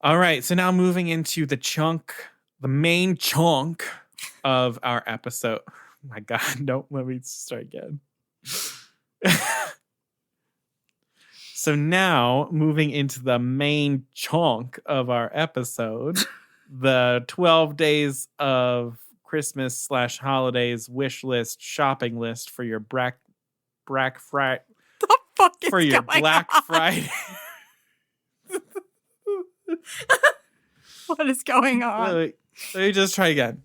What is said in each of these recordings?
All right, so now moving into the main chunk of our episode. Oh my God, no, let me start again. So now moving into the main chunk of our episode, the 12 days of Christmas / holidays wish list shopping list for your Black Friday. The fuck is For your going Black on? Friday. What is going on? Let me just try again.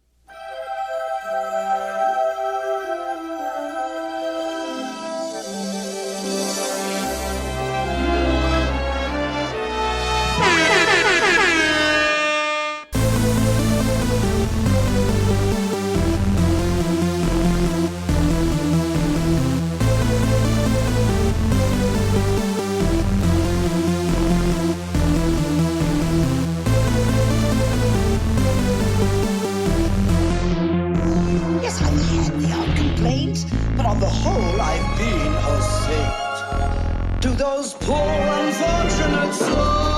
Yes, I've had the odd complaints, but on the whole, I've been a saint. To those poor unfortunate souls.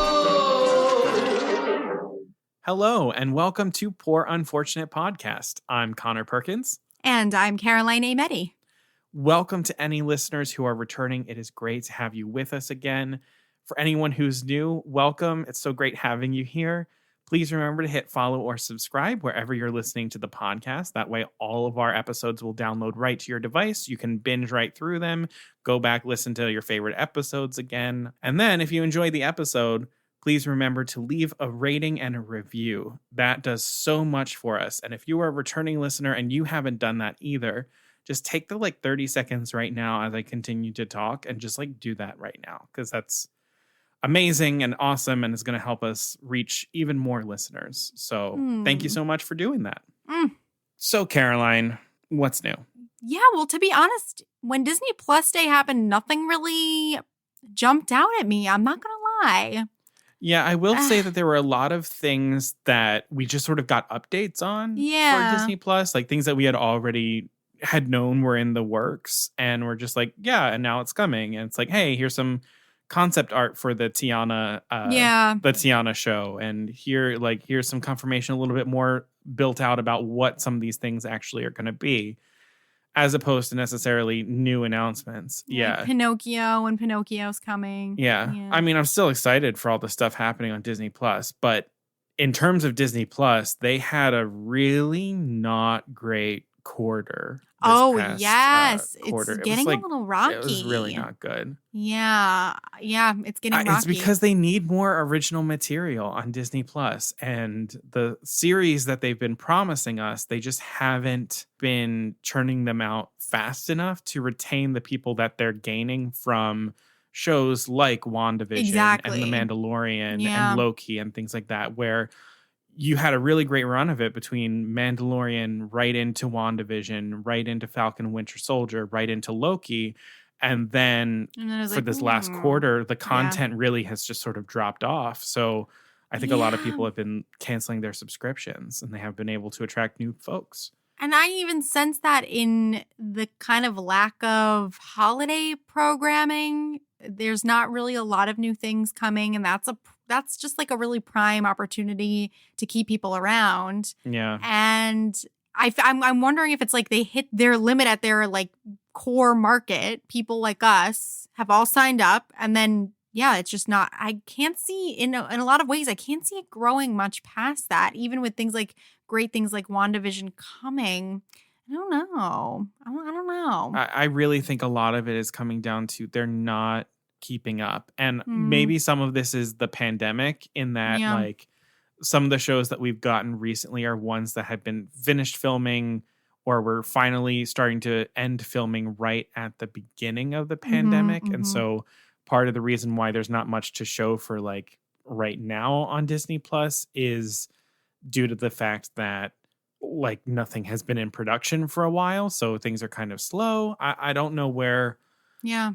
Hello, and welcome to Poor Unfortunate Podcast. I'm Connor Perkins. And I'm Caroline Ameti. Welcome to any listeners who are returning. It is great to have you with us again. For anyone who's new, welcome. It's so great having you here. Please remember to hit follow or subscribe wherever you're listening to the podcast. That way, all of our episodes will download right to your device. You can binge right through them, go back, listen to your favorite episodes again. And then if you enjoy the episode, please remember to leave a rating and a review. That does so much for us. And if you are a returning listener and you haven't done that either, just take the 30 seconds right now as I continue to talk and just do that right now, because that's amazing and awesome, and it's going to help us reach even more listeners. So thank you so much for doing that. So Caroline, what's new? Yeah, well, to be honest, when Disney Plus Day happened, nothing really jumped out at me. I'm not going to lie. Yeah, I will say that there were a lot of things that we just sort of got updates on for Disney Plus, like things that we had known were in the works, and we're just and now it's coming. And it's hey, here's some concept art for the Tiana the Tiana show, and here's some confirmation a little bit more built out about what some of these things actually are going to be, as opposed to necessarily new announcements. Like Pinocchio, and Pinocchio's coming. Yeah. I mean, I'm still excited for all the stuff happening on Disney Plus, but in terms of Disney Plus, they had a really not great quarter. Yes. Quarter. It's getting a little rocky. It was really not good. Yeah, it's getting rocky. It's because they need more original material on Disney Plus, and the series that they've been promising us, they just haven't been churning them out fast enough to retain the people that they're gaining from shows like WandaVision and The Mandalorian and Loki and things like that, where you had a really great run of it between Mandalorian right into WandaVision, right into Falcon and Winter Soldier, right into Loki. And then for this last quarter, the content really has just sort of dropped off. So I think a lot of people have been canceling their subscriptions, and they have been able to attract new folks. And I even sense that in the kind of lack of holiday programming. There's not really a lot of new things coming, and that's just a really prime opportunity to keep people around. Yeah. And I'm wondering if it's they hit their limit at their core market. People like us have all signed up, and then it's just not. I can't see in a lot of ways. I can't see it growing much past that, even with things great things like WandaVision coming. I don't know. I don't know. I really think a lot of it is coming down to they're not keeping up. And maybe some of this is the pandemic, in that some of the shows that we've gotten recently are ones that have been finished filming, or we're finally starting to end filming right at the beginning of the pandemic. And so part of the reason why there's not much to show for right now on Disney Plus is due to the fact that nothing has been in production for a while, so things are kind of slow. I don't know where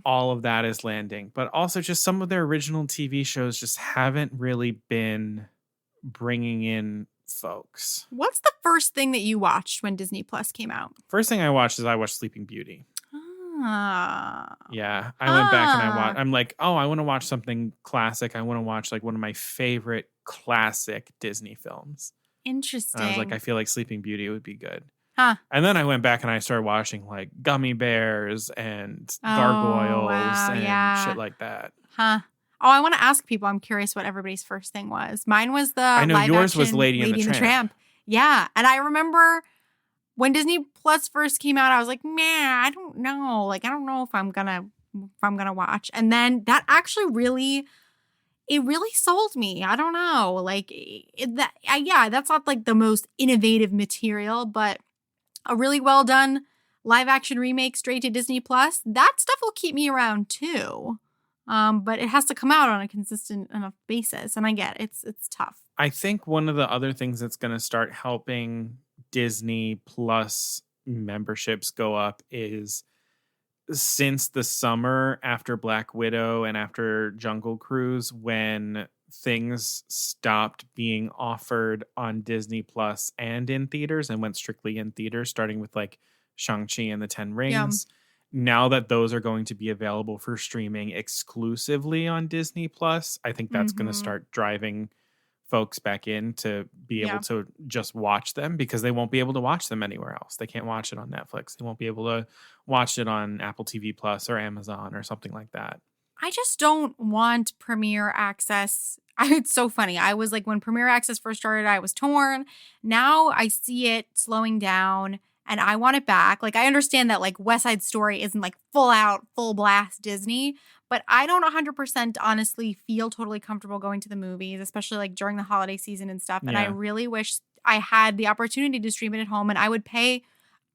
all of that is landing, but also just some of their original TV shows just haven't really been bringing in folks. What's the first thing that you watched when Disney Plus came out? First thing I watched Sleeping Beauty. Yeah, I went back and I watched. I'm like, oh, I want to watch something classic. I want to watch like one of my favorite classic Disney films. Interesting. And I was like, I feel like Sleeping Beauty would be good. Huh. And then I went back and I started watching like Gummy Bears and Gargoyles and shit like that. Huh. Oh, I want to ask people. I'm curious what everybody's first thing was. Mine was the I know live yours action was Lady and the Tramp. Yeah. And I remember when Disney Plus first came out, I was like, man, I don't know. Like, I don't know if I'm gonna watch. And then that actually really sold me. I don't know. Like that's not like the most innovative material, but a really well done live action remake straight to Disney Plus, that stuff will keep me around too. But it has to come out on a consistent enough basis. And I get it. It's tough. I think one of the other things that's going to start helping Disney Plus memberships go up is since the summer after Black Widow and after Jungle Cruise, when things stopped being offered on Disney Plus and in theaters and went strictly in theaters, starting with like Shang-Chi and the Ten Rings. Yeah. Now that those are going to be available for streaming exclusively on Disney Plus, I think that's going to start driving folks back in to be able to just watch them, because they won't be able to watch them anywhere else. They can't watch it on Netflix. They won't be able to watch it on Apple TV Plus or Amazon or something like that. I just don't want Premier Access. It's so funny. I was like, when Premier Access first started, I was torn. Now I see it slowing down and I want it back. Like, I understand that like West Side Story isn't like full blast Disney, but I don't 100% honestly feel totally comfortable going to the movies, especially like during the holiday season and stuff. And I really wish I had the opportunity to stream it at home, and I would pay,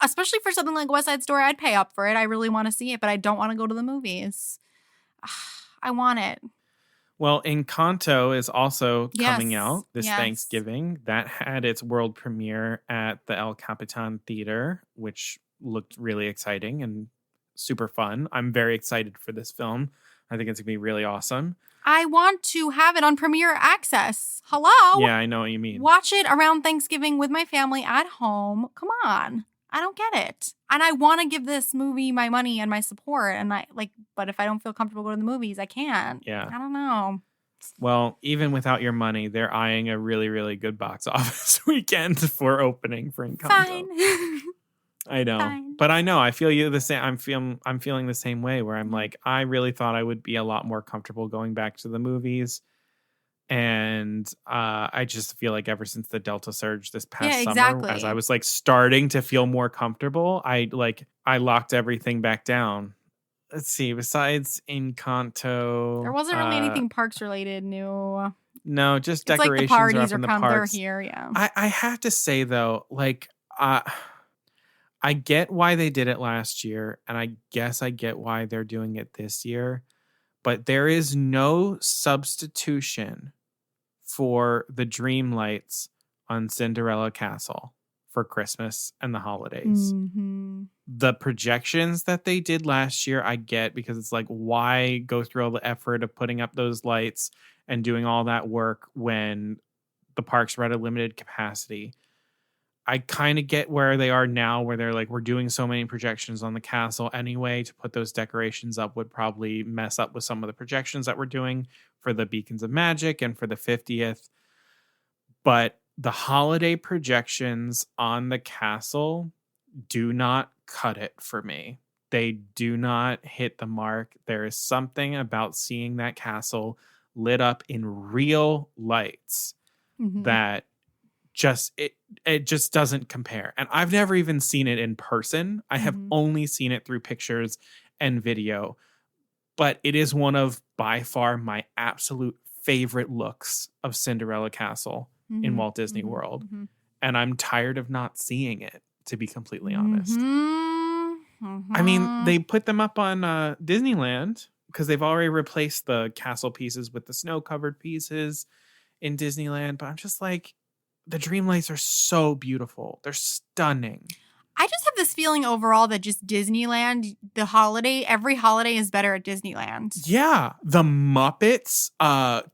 especially for something like West Side Story, I'd pay up for it. I really want to see it, but I don't want to go to the movies. I want it. Well, Encanto is also coming out this Thanksgiving. That had its world premiere at the El Capitan Theater, which looked really exciting and super fun. I'm very excited for this film. I think it's going to be really awesome. I want to have it on Premier Access. Hello? Yeah, I know what you mean. Watch it around Thanksgiving with my family at home. Come on. I don't get it. And I want to give this movie my money and my support. And but if I don't feel comfortable going to the movies, I can't. Yeah. I don't know. Well, even without your money, they're eyeing a really, really good box office weekend for opening for Encanto. Fine. I know. Fine. But I know. I feel you the same. I'm feeling the same way, where I'm like, I really thought I would be a lot more comfortable going back to the movies. And I just feel like ever since the Delta surge this past summer, as I was like starting to feel more comfortable, I locked everything back down. Let's see. Besides Encanto, there wasn't really anything parks related new. No, just it's decorations. Like the parties are up in the They're parks. here. Yeah. I have to say though, like I get why they did it last year, and I guess I get why they're doing it this year. But there is no substitution for the dream lights on Cinderella Castle for Christmas and the holidays. Mm-hmm. The projections that they did last year, I get, because it's like, why go through all the effort of putting up those lights and doing all that work when the parks were at a limited capacity? I kind of get where they are now, where they're like, we're doing so many projections on the castle anyway. To put those decorations up would probably mess up with some of the projections that we're doing for the Beacons of Magic and for the 50th. But the holiday projections on the castle do not cut it for me. They do not hit the mark. There is something about seeing that castle lit up in real lights that just it just doesn't compare. And I've never even seen it in person. I have only seen it through pictures and video. But it is one of, by far, my absolute favorite looks of Cinderella Castle in Walt Disney World. And I'm tired of not seeing it, to be completely honest. I mean, they put them up on Disneyland because they've already replaced the castle pieces with the snow-covered pieces in Disneyland. But I'm just like, the dream lights are so beautiful. They're stunning. I just have this feeling overall that just Disneyland, every holiday is better at Disneyland. Yeah. The Muppets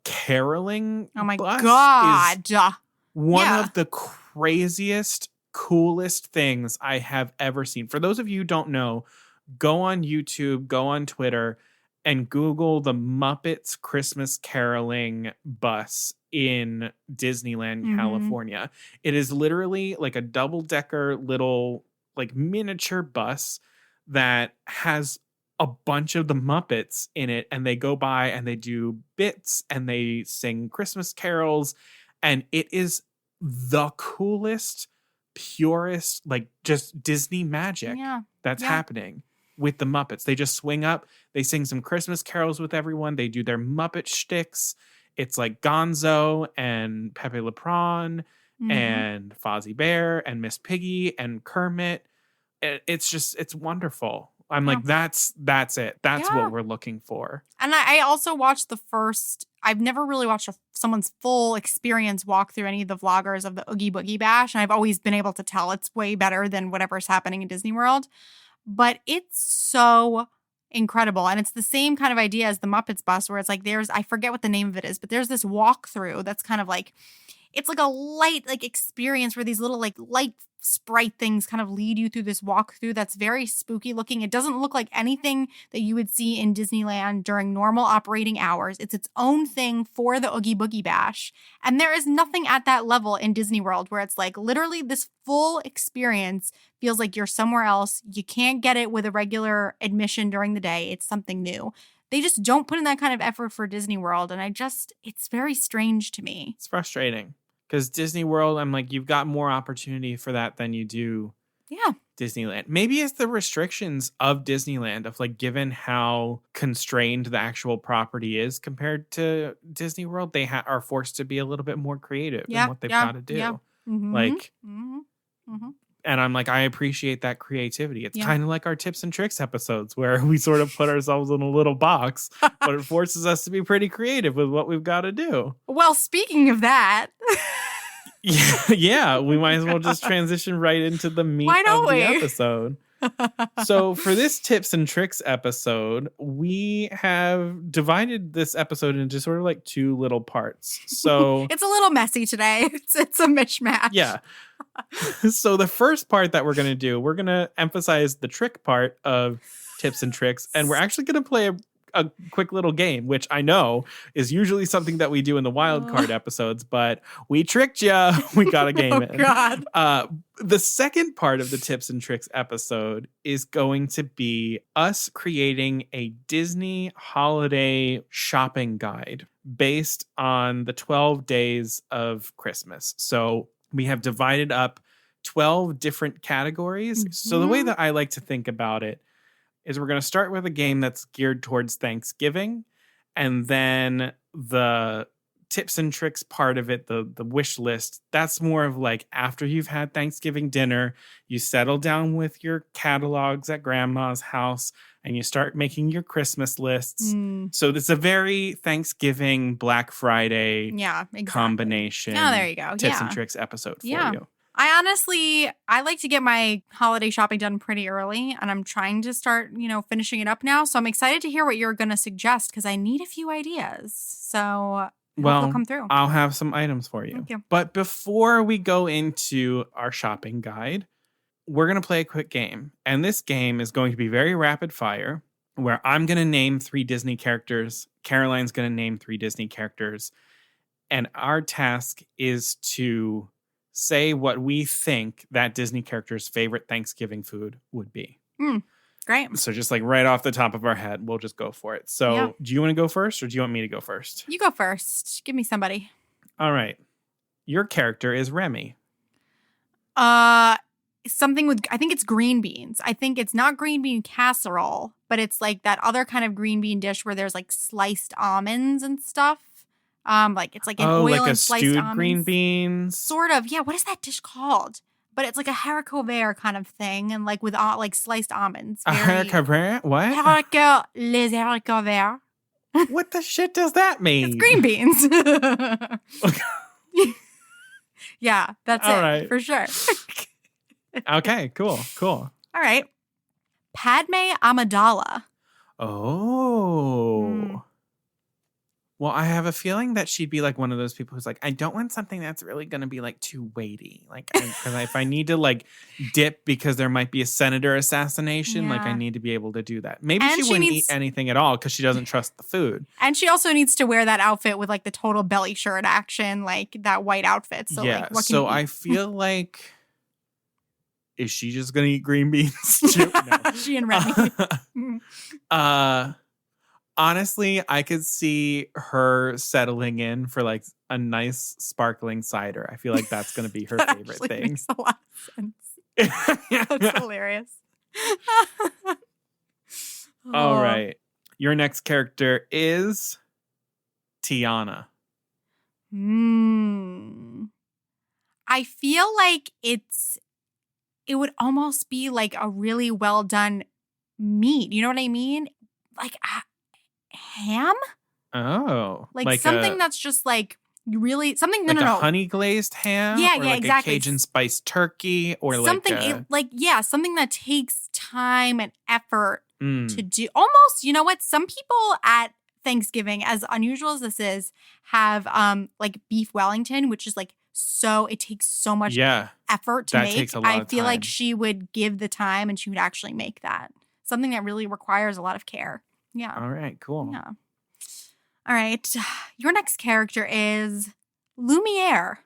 caroling. Oh my God. Is one of the craziest, coolest things I have ever seen. For those of you who don't know, go on YouTube, go on Twitter, and Google the Muppets Christmas Caroling bus in Disneyland, California. It is literally like a double-decker little like miniature bus that has a bunch of the Muppets in it, and they go by and they do bits and they sing Christmas carols, and it is the coolest, purest, like just Disney magic that's happening with the Muppets. They just swing up, they sing some Christmas carols with everyone, they do their Muppet shticks. It's like Gonzo and Pepe Le Pew and Fozzie Bear and Miss Piggy and Kermit. It's wonderful. I'm like, that's it. That's what we're looking for. And I also watched the first, I've never really watched someone's full experience walk through any of the vloggers of the Oogie Boogie Bash. And I've always been able to tell it's way better than whatever's happening in Disney World. But it's so incredible. And it's the same kind of idea as the Muppets bus, where it's like I forget what the name of it is, but there's this walkthrough that's kind of like, it's like a light like experience where these little like light sprite things kind of lead you through this walkthrough that's very spooky looking. It doesn't look like anything that you would see in Disneyland during normal operating hours. It's its own thing for the Oogie Boogie Bash. And there is nothing at that level in Disney World where it's like literally this full experience feels like you're somewhere else. You can't get it with a regular admission during the day. It's something new. They just don't put in that kind of effort for Disney World. And it's very strange to me. It's frustrating. Because Disney World, I'm like, you've got more opportunity for that than you do Disneyland. Maybe it's the restrictions of Disneyland, of like, given how constrained the actual property is compared to Disney World, they are forced to be a little bit more creative in what they've got to do. Yeah. Like, and I'm like, I appreciate that creativity. It's kind of like our tips and tricks episodes where we sort of put ourselves in a little box, but it forces us to be pretty creative with what we've got to do. Well, speaking of that. Yeah, we might as well just transition right into the meat of the episode. So for this tips and tricks episode, we have divided this episode into sort of like two little parts. So it's a little messy today. It's a mishmash. Yeah. So the first part that we're going to do, we're going to emphasize the trick part of tips and tricks, and we're actually going to play a quick little game, which I know is usually something that we do in the wild card episodes, but we tricked you. We got a game in. God. The second part of the tips and tricks episode is going to be us creating a Disney holiday shopping guide based on the 12 days of Christmas. So we have divided up 12 different categories. So the way that I like to think about it is we're going to start with a game that's geared towards Thanksgiving, and then the tips and tricks part of it, the wish list, that's more of like after you've had Thanksgiving dinner, you settle down with your catalogs at grandma's house and you start making your Christmas lists. So it's a very Thanksgiving, Black Friday combination. Oh, there you go. Tips and tricks episode for you. I like to get my holiday shopping done pretty early, and I'm trying to start, finishing it up now. So I'm excited to hear what you're going to suggest because I need a few ideas. So they'll come through. I'll have some items for you. Thank you. But before we go into our shopping guide, we're going to play a quick game. And this game is going to be very rapid fire, where I'm going to name 3 Disney characters. Caroline's going to name 3 Disney characters. And our task is to say what we think that Disney character's favorite Thanksgiving food would be. Great. So just like right off the top of our head, we'll just go for it. So do you want to go first or do you want me to go first? You go first. Give me somebody. All right. Your character is Remy. Something with, I think it's green beans. I think it's not green bean casserole, but it's like that other kind of green bean dish where there's like sliced almonds and stuff. Like it's like an oil like and sliced stewed almonds. Green beans. Sort of. Yeah. What is that dish called? But it's like a haricot vert kind of thing, and like with like sliced almonds. A haricot vert? What? Les haricots verts. What the shit does that mean? It's green beans. Yeah, that's all it right. for sure. Okay, cool. All right. Padme Amidala. Oh. Well, I have a feeling that she'd be like one of those people who's like, I don't want something that's really going to be like too weighty. Like, because if I need to like dip because there might be a senator assassination, like I Yeah. need to be able to do that. Maybe And she she wouldn't needs- eat anything at all because she doesn't trust the food. And she also needs to wear that outfit with like the total belly shirt action, like that white outfit. So yeah. like, what can So you eat? I feel like, is she just going to eat green beans too? No. She and Remy. Honestly, I could see her settling in for like a nice sparkling cider. I feel like that's going to be her That favorite actually thing. makes a lot of sense. That's hilarious. All Oh. right. Your next character is Tiana. I feel like it would almost be like a really well done meat. You know what I mean? Like ham? Oh. Like something that's just like really something. Like No. a honey glazed ham? Yeah, or yeah, like exactly. a Cajun spiced turkey? Or something like something that takes time and effort Mm. to do. Almost, you know what? Some people at Thanksgiving, as unusual as this is, have like beef Wellington, which is like it takes so much Yeah. effort to That make. takes a lot I of feel like time. she would give the time and she would actually make that. Something that really requires a lot of care. Yeah. All right, cool. Yeah. All right. Your next character is Lumiere.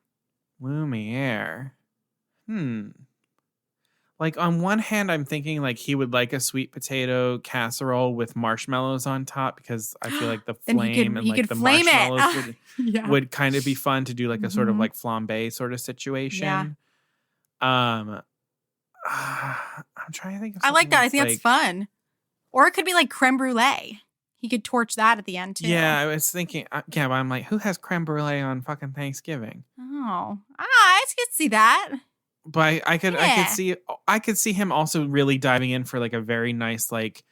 Lumiere. Like on one hand, I'm thinking like he would like a sweet potato casserole with marshmallows on top because I feel like the Then flame and he like could the flame it. marshmallows Yeah. would kind of be fun to do like a sort of Mhm. like flambe sort of situation. I'm trying to think of I like something that. I think that's like- fun. Or it could be like creme brulee. He could torch that at the end too. Yeah, I was thinking, but I'm like, who has creme brulee on fucking Thanksgiving? Oh. I could see that. But I Yeah. could see him also really diving in for like a very nice like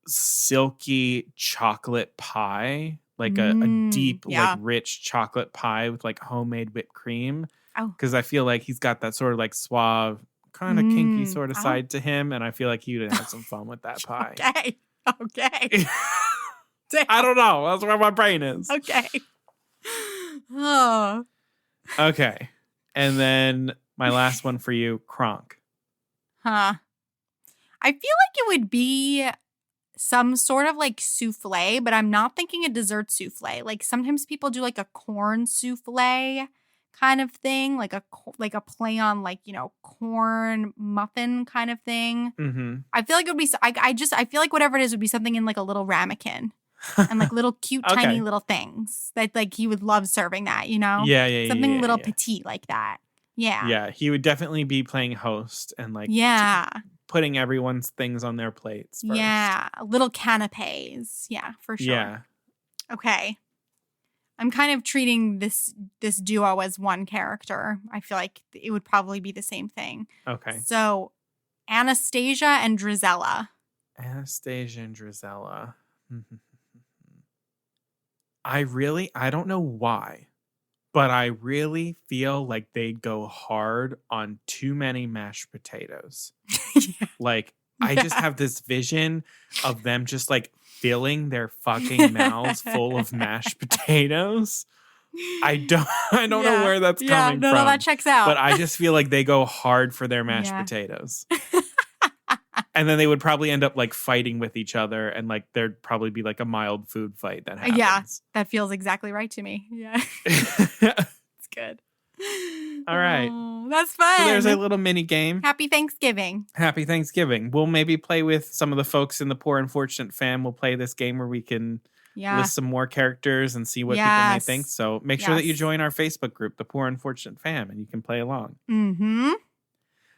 silky chocolate pie, like a deep yeah. like rich chocolate pie with like homemade whipped cream. Oh. Because I feel like he's got that sort of like suave, kind of kinky sort of Oh. side to him, and I feel like he would have some fun with that pie. Okay. Damn. I don't know. That's where my brain is. Okay. Oh. Okay, and then my last one for you, Kronk. Huh. I feel like it would be some sort of like souffle, but I'm not thinking a dessert souffle. Like sometimes people do like a corn souffle kind of thing, like a play on like, you know, corn muffin kind of thing. Mm-hmm. I feel like it would be, I feel like whatever it is would be something in like a little ramekin and like little cute, Okay. tiny little things that like he would love serving that, you know? Yeah. Something little yeah. petite like that. Yeah. Yeah, he would definitely be playing host and like Yeah. putting everyone's things on their plates first. Yeah. Little canapes. Yeah, for sure. Yeah. Okay. I'm kind of treating this duo as one character. I feel like it would probably be the same thing. Okay. So Anastasia and Drizella. Anastasia and Drizella. I don't know why, but I really feel like they'd go hard on too many mashed potatoes. Yeah. Like, I just have this vision of them just like filling their fucking mouths full of mashed potatoes. I don't know Yeah. where that's coming no, from. No, that checks out. But I just feel like they go hard for their mashed Yeah. potatoes. And then they would probably end up like fighting with each other, and like there'd probably be like a mild food fight that happens. Yeah. That feels exactly right to me. Yeah. It's good. All right. Oh, that's fun. So there's a little mini game. Happy Thanksgiving. Happy Thanksgiving. We'll maybe play with some of the folks in the Poor Unfortunate fam. We'll play this game where we can Yeah. list some more characters and see what people may Yes. think. So make sure that you Yes. join our Facebook group, the Poor Unfortunate Fam, and you can play along. Mm-hmm.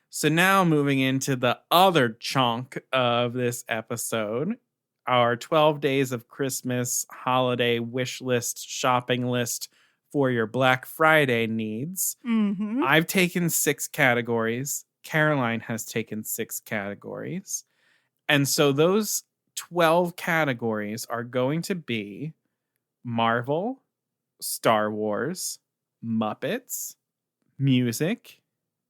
So now moving into the other chunk of this episode, our 12 days of Christmas holiday wish list, shopping list for your Black Friday needs. Mm-hmm. I've taken 6 categories. Caroline has taken 6 categories. And so those 12 categories are going to be Marvel, Star Wars, Muppets, music,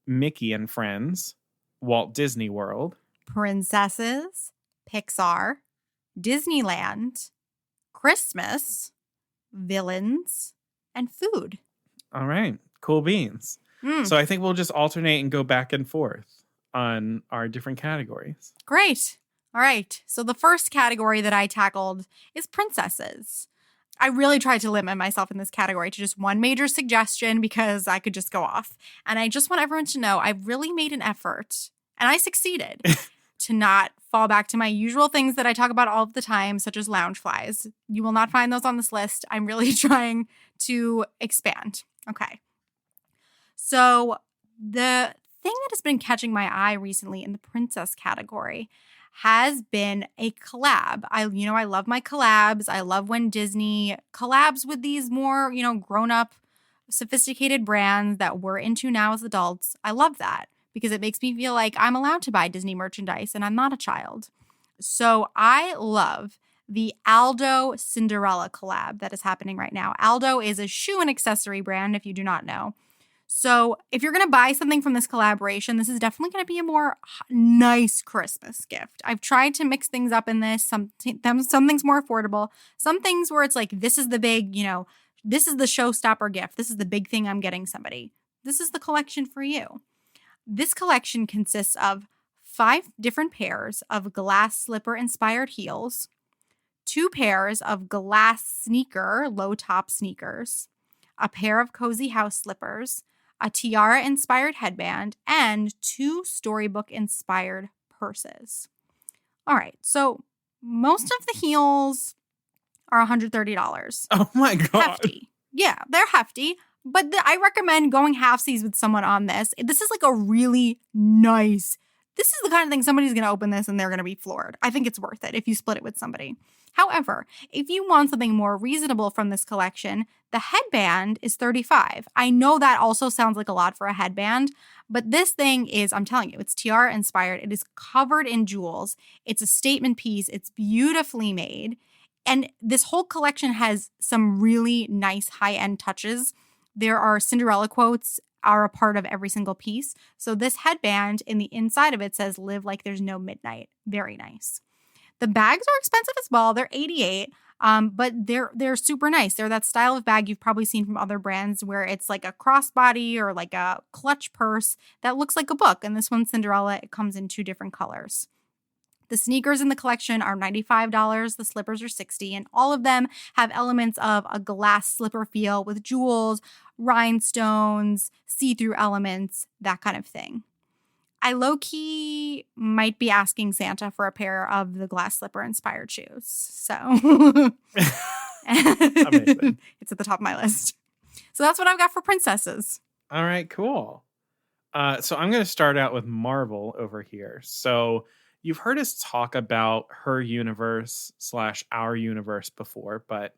Mickey and Friends, Walt Disney World, Princesses, Pixar, Disneyland, Christmas, villains, and food. All right. Cool beans. So I think we'll just alternate and go back and forth on our different categories. Great. All right. So the first category that I tackled is princesses. I really tried to limit myself in this category to just one major suggestion because I could just go off. And I just want everyone to know I really made an effort, and I succeeded, to not fall back to my usual things that I talk about all of the time, such as lounge flies. You will not find those on this list. I'm really trying to expand. Okay. So the thing that has been catching my eye recently in the princess category has been a collab. I love my collabs. I love when Disney collabs with these more, grown-up, sophisticated brands that we're into now as adults. I love that because it makes me feel like I'm allowed to buy Disney merchandise and I'm not a child. So I love the Aldo Cinderella collab that is happening right now. Aldo is a shoe and accessory brand, if you do not know. So if you're going to buy something from this collaboration, this is definitely going to be a more nice Christmas gift. I've tried to mix things up in this. Some things more affordable. Some things where it's like, this is the big, this is the showstopper gift. This is the big thing I'm getting somebody. This is the collection for you. This collection consists of 5 different pairs of glass slipper-inspired heels, 2 pairs of glass sneaker, low-top sneakers, a pair of cozy house slippers, a tiara-inspired headband, and 2 storybook-inspired purses. All right, so most of the heels are $130. Oh my God. Hefty. Yeah, they're hefty, but I recommend going halfsies with someone on this. This is like a really nice, this is the kind of thing somebody's going to open this and they're going to be floored. I think it's worth it if you split it with somebody. However, if you want something more reasonable from this collection, the headband is $35. I know that also sounds like a lot for a headband, but this thing is, I'm telling you, it's tiara inspired. It is covered in jewels. It's a statement piece. It's beautifully made. And this whole collection has some really nice high-end touches. There are Cinderella quotes are a part of every single piece. So this headband in the inside of it says, "Live like there's no midnight." Very nice. The bags are expensive as well. They're $88, but they're super nice. They're that style of bag you've probably seen from other brands where it's like a crossbody or like a clutch purse that looks like a book. And this one's Cinderella. It comes in 2 different colors. The sneakers in the collection are $95. The slippers are $60, and all of them have elements of a glass slipper feel with jewels, rhinestones, see-through elements, that kind of thing. I low-key might be asking Santa for a pair of the glass slipper-inspired shoes. So Amazing. It's at the top of my list. So that's what I've got for princesses. All right, cool. So I'm going to start out with Marvel over here. So you've heard us talk about her universe / our universe before, but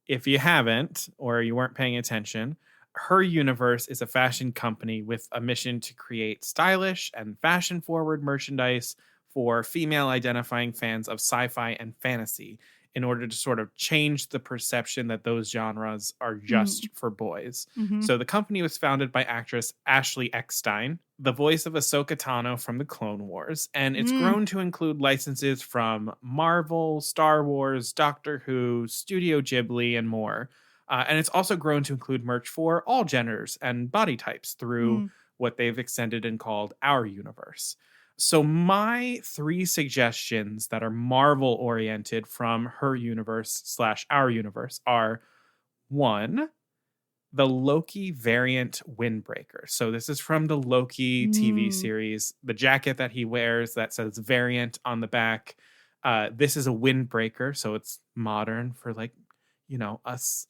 if you haven't or you weren't paying attention, Her Universe is a fashion company with a mission to create stylish and fashion-forward merchandise for female-identifying fans of sci-fi and fantasy in order to sort of change the perception that those genres are just for boys. Mm-hmm. So the company was founded by actress Ashley Eckstein, the voice of Ahsoka Tano from the Clone Wars, and it's grown to include licenses from Marvel, Star Wars, Doctor Who, Studio Ghibli, and more. And it's also grown to include merch for all genders and body types through what they've extended and called Our Universe. So my 3 suggestions that are Marvel oriented from Her Universe / Our Universe are 1, the Loki variant windbreaker. So this is from the Loki TV series. The jacket that he wears that says variant on the back. This is a windbreaker. So it's modern for us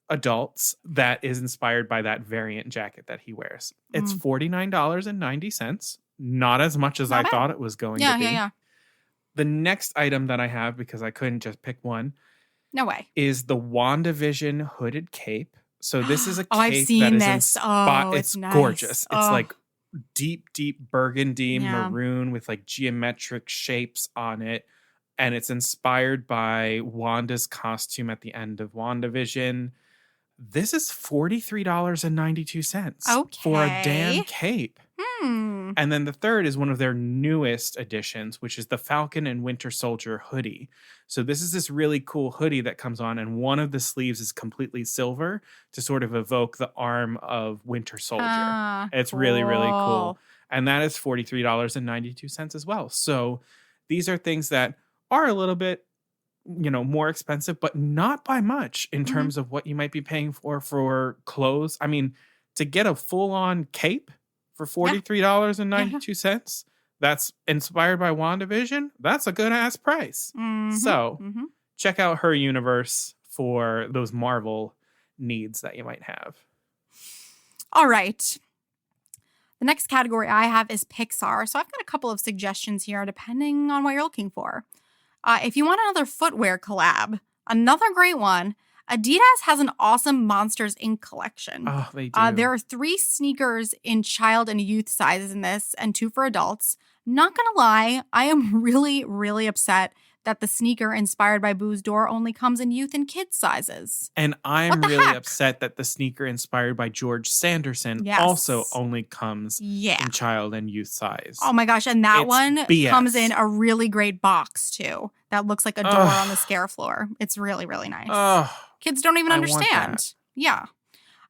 adults that is inspired by that variant jacket that he wears. It's $49.90. Not as much as I thought it was going to be. Yeah. The next item that I have, because I couldn't just pick one, No way. is the WandaVision hooded cape. So this is a cape I've seen that is this. it's Nice. gorgeous. Oh. It's like deep burgundy Yeah. maroon with like geometric shapes on it. And it's inspired by Wanda's costume at the end of WandaVision. This is $43.92 for a damn cape. And then the third is one of their newest additions, which is the Falcon and Winter Soldier hoodie. So this is this really cool hoodie that comes on, and one of the sleeves is completely silver to sort of evoke the arm of Winter Soldier. It's really, really cool. And that is $43.92 as well. So these are things that are a little bit, more expensive, but not by much in terms of what you might be paying for clothes. I mean, to get a full-on cape for $43.92, that's inspired by WandaVision, that's a good-ass price. So check out her universe for those Marvel needs that you might have. All right. The next category I have is Pixar. So I've got a couple of suggestions here depending on what you're looking for. If you want another footwear collab, another great one, Adidas has an awesome Monsters, Inc. collection. Oh, they do. There are 3 sneakers in child and youth sizes in this and 2 for adults. Not gonna lie, I am really, really upset that the sneaker inspired by Boo's door only comes in youth and kids sizes. And I'm really upset that the sneaker inspired by George Sanderson also only comes in child and youth size. Oh my gosh, and that It's one BS. comes in a really great box too. That looks like a door on the scare floor. It's really, really nice. Kids don't even understand. Yeah.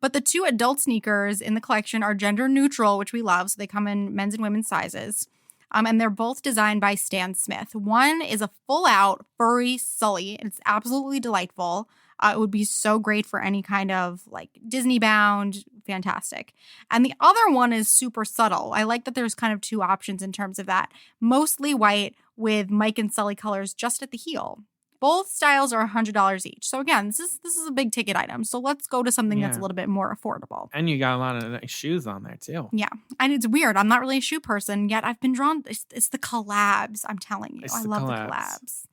But the 2 adult sneakers in the collection are gender neutral, which we love. So they come in men's and women's sizes. And they're both designed by Stan Smith. One is a full-out furry Sully. It's absolutely delightful. It would be so great for any kind of like Disney bound. Fantastic. And the other one is super subtle. I like that there's kind of 2 options in terms of that. Mostly white with Mike and Sully colors just at the heel. Both styles are $100 each. So again, this is a big ticket item. So let's go to something that's a little bit more affordable. And you got a lot of nice shoes on there too. Yeah. And it's weird. I'm not really a shoe person, yet I've been drawn. It's the collabs. I'm telling you. I love the collabs.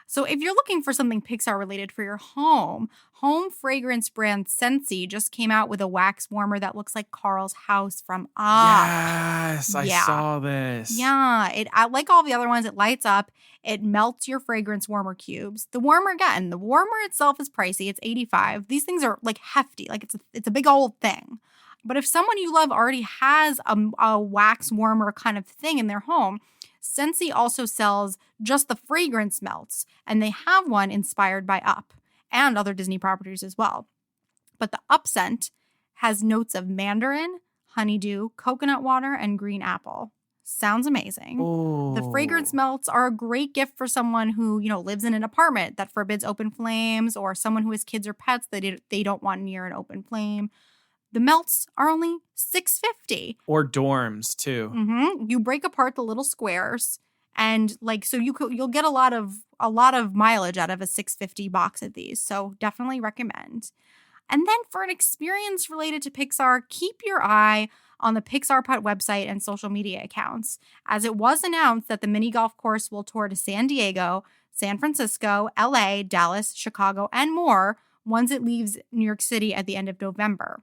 So if you're looking for something Pixar related for your home fragrance brand Scentsy just came out with a wax warmer that looks like Carl's house from Up. Yes, I saw this. Yeah, like all the other ones, it lights up. It melts your fragrance warmer cubes. The warmer itself is pricey. It's $85. These things are like hefty. Like it's a big old thing. But if someone you love already has a wax warmer kind of thing in their home, Scentsy also sells just the fragrance melts, and they have one inspired by Up and other Disney properties as well. But the Up scent has notes of mandarin, honeydew, coconut water, and green apple. Sounds amazing. Ooh. The fragrance melts are a great gift for someone who, lives in an apartment that forbids open flames, or someone who has kids or pets that they don't want near an open flame. The melts are only $6.50. Or dorms too. You break apart the little squares, and so you'll get a lot of mileage out of a $6.50 box of these. So definitely recommend. And then for an experience related to Pixar, keep your eye on the Pixar Putt website and social media accounts, as it was announced that the mini golf course will tour to San Diego, San Francisco, LA, Dallas, Chicago, and more once it leaves New York City at the end of November.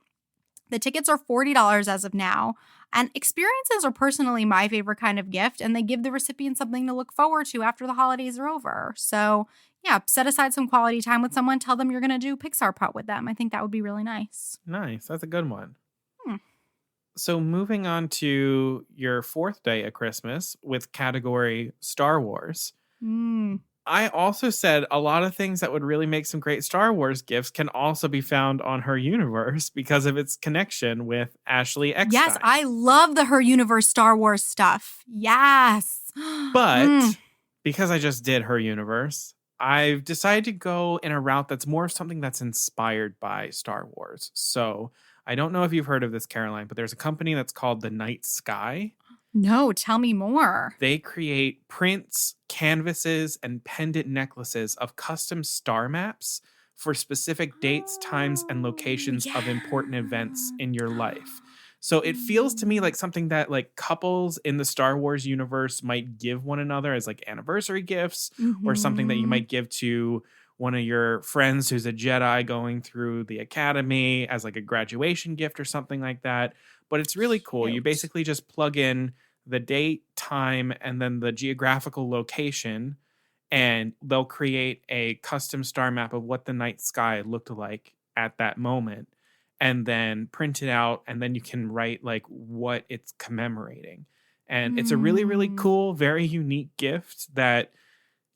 The tickets are $40 as of now, and experiences are personally my favorite kind of gift, and they give the recipient something to look forward to after the holidays are over. So, yeah, set aside some quality time with someone. Tell them you're going to do Pixar Putt with them. I think that would be really nice. Nice. That's a good one. So moving on to your 4th day of Christmas with category Star Wars. I also said a lot of things that would really make some great Star Wars gifts can also be found on Her Universe because of its connection with Ashley Eckstein. Yes, I love the Her Universe Star Wars stuff. Yes. But because I just did Her Universe, I've decided to go in a route that's more of something that's inspired by Star Wars. So I don't know if you've heard of this, Caroline, but there's a company that's called The Night Sky. No, tell me more. They create prints, canvases, and pendant necklaces of custom star maps for specific dates, times, and locations of important events in your life. So it feels to me like something that like couples in the Star Wars universe might give one another as like anniversary gifts, or something that you might give to one of your friends who's a Jedi going through the academy as like a graduation gift or something like that. But it's really cool. Cute. You basically just plug in the date, time, and then the geographical location, and they'll create a custom star map of what the night sky looked like at that moment. and then print it out, and then you can write like what it's commemorating. And it's a really, really cool, very unique gift that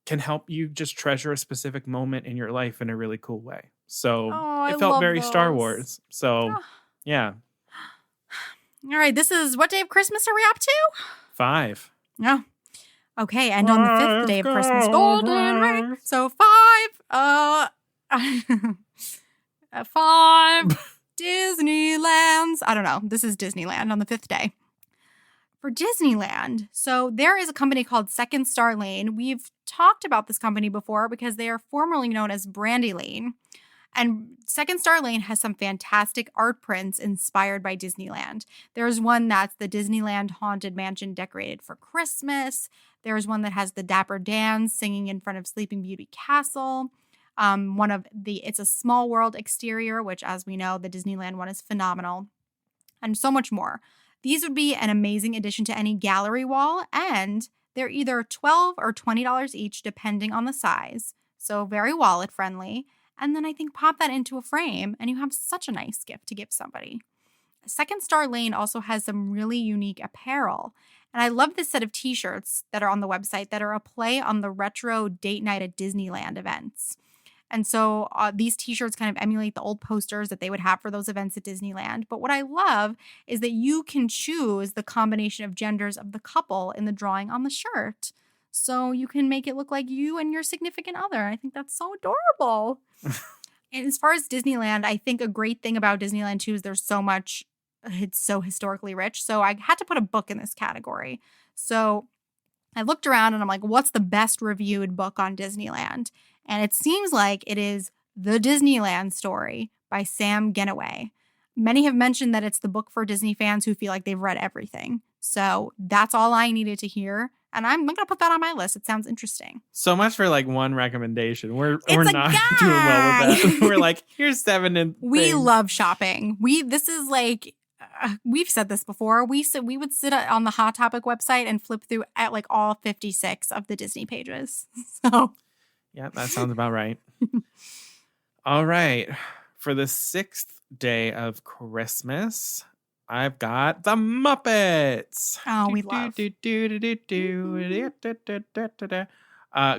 can help you just treasure a specific moment in your life in a really cool way. So I it felt love very Star those. Wars. So yeah. All right, this is what day of Christmas are we up to? 5. Oh. Okay, and on the 5th day of Christmas, golden ring. So 5 Disneylands. I don't know. This is Disneyland on the 5th day. For Disneyland, so there is a company called Second Star Lane. We've talked about this company before because they are formerly known as Brandy Lane. And Second Star Lane has some fantastic art prints inspired by Disneyland. There's one that's the Disneyland Haunted Mansion decorated for Christmas. There's one that has the Dapper Dan singing in front of Sleeping Beauty Castle. It's a Small World exterior, which, as we know, the Disneyland one is phenomenal. And so much more. These would be an amazing addition to any gallery wall, and they're either $12 or $20 each, depending on the size. So very wallet friendly. And then I think pop that into a frame, and you have such a nice gift to give somebody. Second Star Lane also has some really unique apparel. And I love this set of t-shirts that are on the website that are a play on the retro date night at Disneyland events. And so these t-shirts kind of emulate the old posters that they would have for those events at Disneyland. But what I love is that you can choose the combination of genders of the couple in the drawing on the shirt. So you can make it look like you and your significant other. I think that's so adorable. And as far as Disneyland, I think a great thing about Disneyland too is there's so much, it's so historically rich. So I had to put a book in this category. So I looked around and I'm like, what's the best reviewed book on Disneyland? And it seems like it is The Disneyland Story by Sam Genoway. Many have mentioned that it's the book for Disney fans who feel like they've read everything. So that's all I needed to hear. And I'm going to put that on my list. It sounds interesting. So much for like one recommendation. We're a not doing well with that. guy. We're like, here's 7 and We love shopping. This is like, we've said this before. We would sit on the Hot Topic website and flip through at like all 56 of the Disney pages. So yeah, that sounds about right. All right. For the 6th day of Christmas, I've got the Muppets. Oh, we love.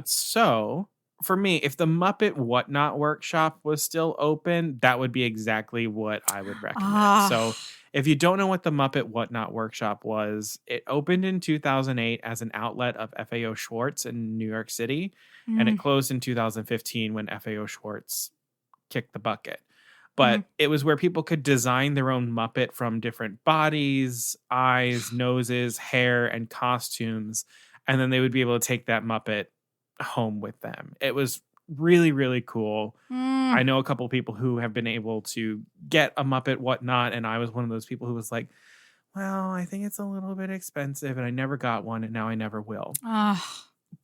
So for me, if the Muppet Whatnot Workshop was still open, that would be exactly what I would recommend. So if you don't know what the Muppet Whatnot Workshop was, it opened in 2008 as an outlet of FAO Schwartz in New York City, and it closed in 2015 when FAO Schwartz kicked the bucket. But it was where people could design their own Muppet from different bodies, eyes, noses, hair, and costumes. And then they would be able to take that Muppet home with them. It was really, really cool. I know a couple people who have been able to get a Muppet Whatnot. And I was one of those people who was like, well, I think it's a little bit expensive. And I never got one. And now I never will.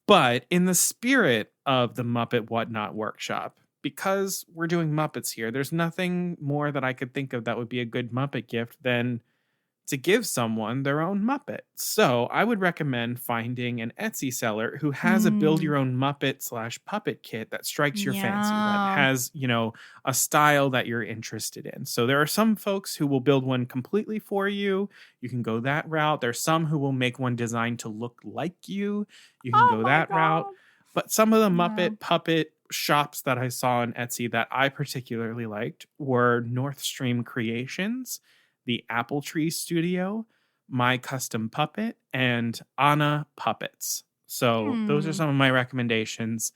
But in the spirit of the Muppet Whatnot Workshop, because we're doing Muppets here, there's nothing more that I could think of that would be a good Muppet gift than to give someone their own Muppet. So I would recommend finding an Etsy seller who has a build your own Muppet / puppet kit that strikes your fancy, that has, a style that you're interested in. So there are some folks who will build one completely for you. You can go that route. There's some who will make one designed to look like you. You can go that route. But some of the Muppet puppet shops that I saw on Etsy that I particularly liked were Northstream Creations, the Apple Tree Studio, My Custom Puppet, and Anna Puppets. So those are some of my recommendations.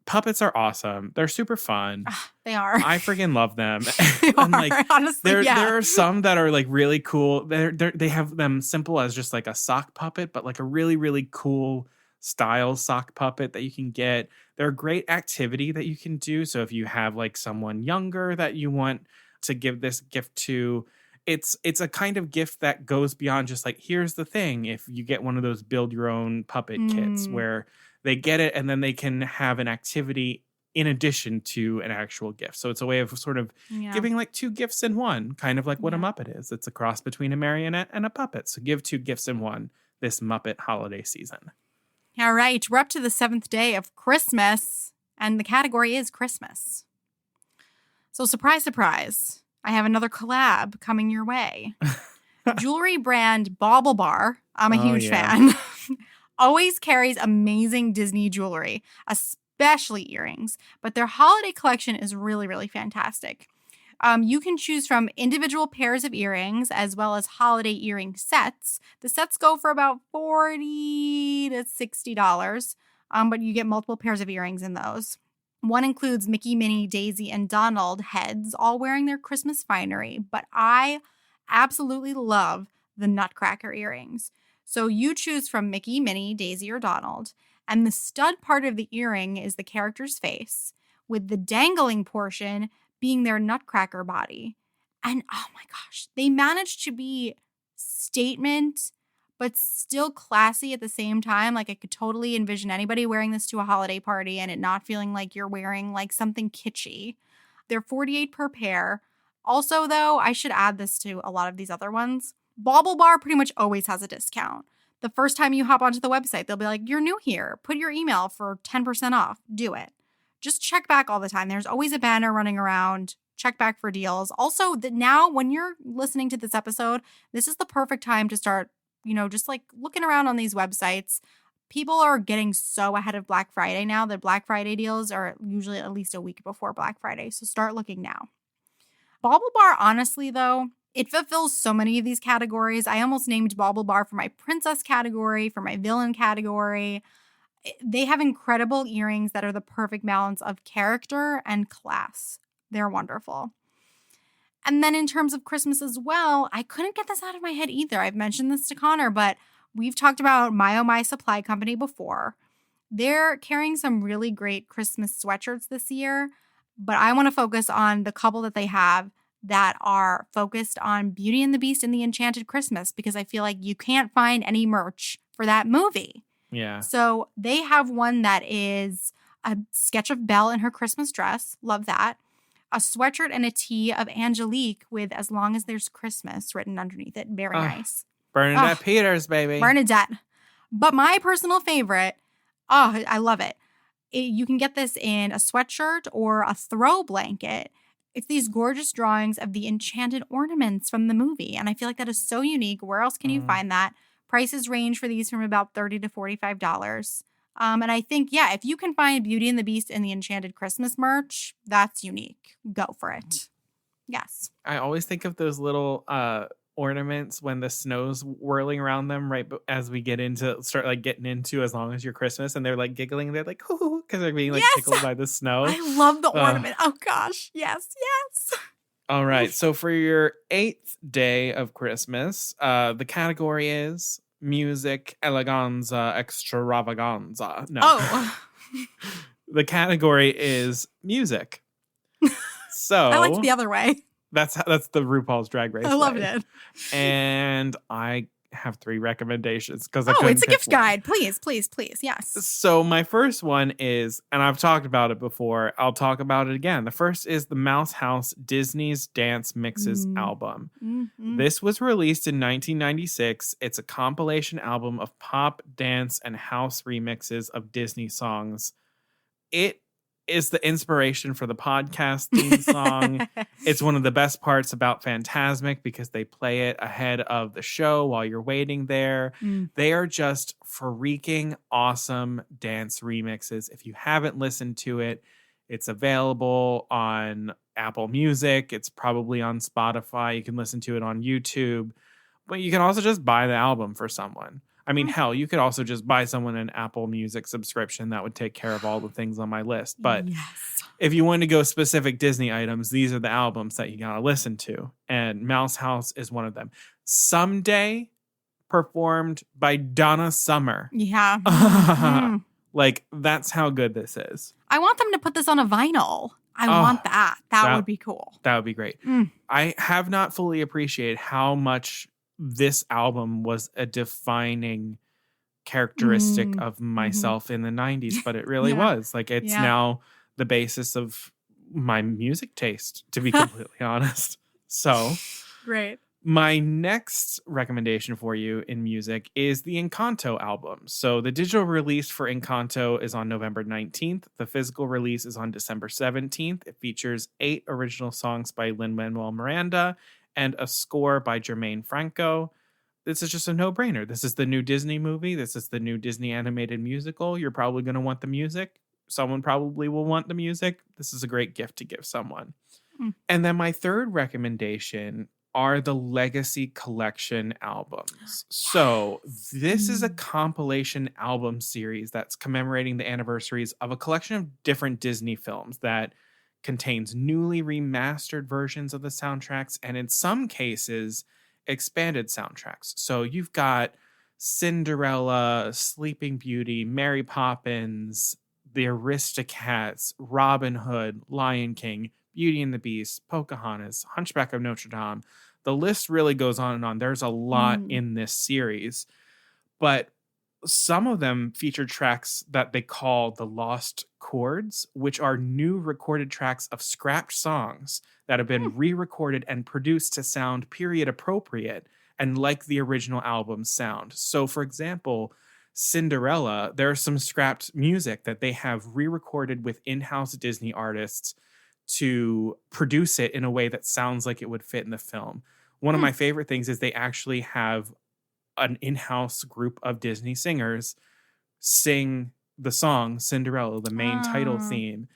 Puppets are awesome. They're super fun. They are. I freaking love them. They And are, honestly, there are some that are like really cool. They have them simple as just like a sock puppet, but like a really, really cool style sock puppet that you can get. They're a great activity that you can do. So if you have like someone younger that you want to give this gift to, it's a kind of gift that goes beyond just like, here's the thing. If you get one of those build your own puppet kits where they get it and then they can have an activity in addition to an actual gift. So it's a way of sort of giving like 2 gifts in one, kind of like what a Muppet is. It's a cross between a marionette and a puppet. So give 2 gifts in one this Muppet holiday season. All right, we're up to the 7th day of Christmas, and the category is Christmas. So surprise, surprise. I have another collab coming your way. Jewelry brand Bauble Bar, I'm a huge fan, always carries amazing Disney jewelry, especially earrings, but their holiday collection is really, really fantastic. You can choose from individual pairs of earrings as well as holiday earring sets. The sets go for about $40 to $60, but you get multiple pairs of earrings in those. One includes Mickey, Minnie, Daisy, and Donald heads, all wearing their Christmas finery, but I absolutely love the Nutcracker earrings. So you choose from Mickey, Minnie, Daisy, or Donald, and the stud part of the earring is the character's face, with the dangling portion being their Nutcracker body. And oh my gosh, they managed to be statement, but still classy at the same time. Like I could totally envision anybody wearing this to a holiday party and it not feeling like you're wearing like something kitschy. They're $48 per pair. Also, though, I should add this to a lot of these other ones. Bauble Bar pretty much always has a discount. The first time you hop onto the website, they'll be like, you're new here. Put your email for 10% off. Do it. Just check back all the time. There's always a banner running around. Check back for deals. Also, now when you're listening to this episode, this is the perfect time to start, just like looking around on these websites. People are getting so ahead of Black Friday now. The Black Friday deals are usually at least a week before Black Friday. So start looking now. Bauble Bar, honestly, though, it fulfills so many of these categories. I almost named Bauble Bar for my princess category, for my villain category. They have incredible earrings that are the perfect balance of character and class. They're wonderful. And then in terms of Christmas as well, I couldn't get this out of my head either. I've mentioned this to Connor, but we've talked about My Oh My Supply Company before. They're carrying some really great Christmas sweatshirts this year, but I want to focus on the couple that they have that are focused on Beauty and the Beast and the Enchanted Christmas, because I feel like you can't find any merch for that movie. Yeah. So they have one that is a sketch of Belle in her Christmas dress. Love that. A sweatshirt and a tee of Angelique with "As Long as There's Christmas" written underneath it. Very nice. Bernadette Peters, baby. Bernadette. But my personal favorite, I love it. You can get this in a sweatshirt or a throw blanket. It's these gorgeous drawings of the enchanted ornaments from the movie. And I feel like that is so unique. Where else can you find that? Prices range for these from about $30 to $45. And I think, if you can find Beauty and the Beast and the Enchanted Christmas merch, that's unique. Go for it. Yes. I always think of those little ornaments when the snow's whirling around them right as we getting into As Long as Your Christmas, and they're like giggling. They're like, ooh, because they're being like tickled by the snow. I love the ornament. Oh gosh. Yes. All right. So for your 8th day of Christmas, the category is music eleganza extravaganza. No. Oh. The category is music. So I liked the other way. That's the RuPaul's Drag Race. I loved it. And I have 3 recommendations because it's a gift guide. Please. Yes. So my first one is, and I've talked about it before, I'll talk about it again. The first is the Mouse House Disney's Dance Mixes album. Mm-hmm. This was released in 1996. It's a compilation album of pop, dance, and house remixes of Disney songs. It is the inspiration for the podcast theme song. It's one of the best parts about Fantasmic because they play it ahead of the show while you're waiting there. They are just freaking awesome dance remixes. If you haven't listened to it, it's available on Apple Music. It's probably on Spotify. You can listen to it on YouTube, but you can also just buy the album for someone. I mean, hell, you could also just buy someone an Apple Music subscription. That would take care of all the things on my list. But if you want to go specific Disney items, these are the albums that you got to listen to. And Mouse House is one of them. Someday, performed by Donna Summer. Yeah. Like, that's how good this is. I want them to put this on a vinyl. I want that. That would be cool. That would be great. I have not fully appreciated how much this album was a defining characteristic of myself in the 90s, but it really was. Like, it's now the basis of my music taste, to be completely honest. So great. My next recommendation for you in music is the Encanto album. So the digital release for Encanto is on November 19th. The physical release is on December 17th. It features 8 original songs by Lin-Manuel Miranda and a score by Jermaine Franco. This is just a no-brainer. This is the new Disney movie. This is the new Disney animated musical. You're probably going to want the music. Someone probably will want the music. This is a great gift to give someone. And then my third recommendation are the Legacy Collection albums. So this is a compilation album series that's commemorating the anniversaries of a collection of different Disney films that contains newly remastered versions of the soundtracks and in some cases expanded soundtracks. So you've got Cinderella, Sleeping Beauty, Mary Poppins, The Aristocats, Robin Hood, Lion King, Beauty and the Beast, Pocahontas, Hunchback of Notre Dame. The list really goes on and on. There's a lot in this series, but some of them feature tracks that they call the Lost Chords, which are new recorded tracks of scrapped songs that have been re-recorded and produced to sound period appropriate and like the original album's sound. So, for example, Cinderella, there's some scrapped music that they have re-recorded with in-house Disney artists to produce it in a way that sounds like it would fit in the film. One of my favorite things is they actually have an in-house group of Disney singers sing the song Cinderella, the main title theme.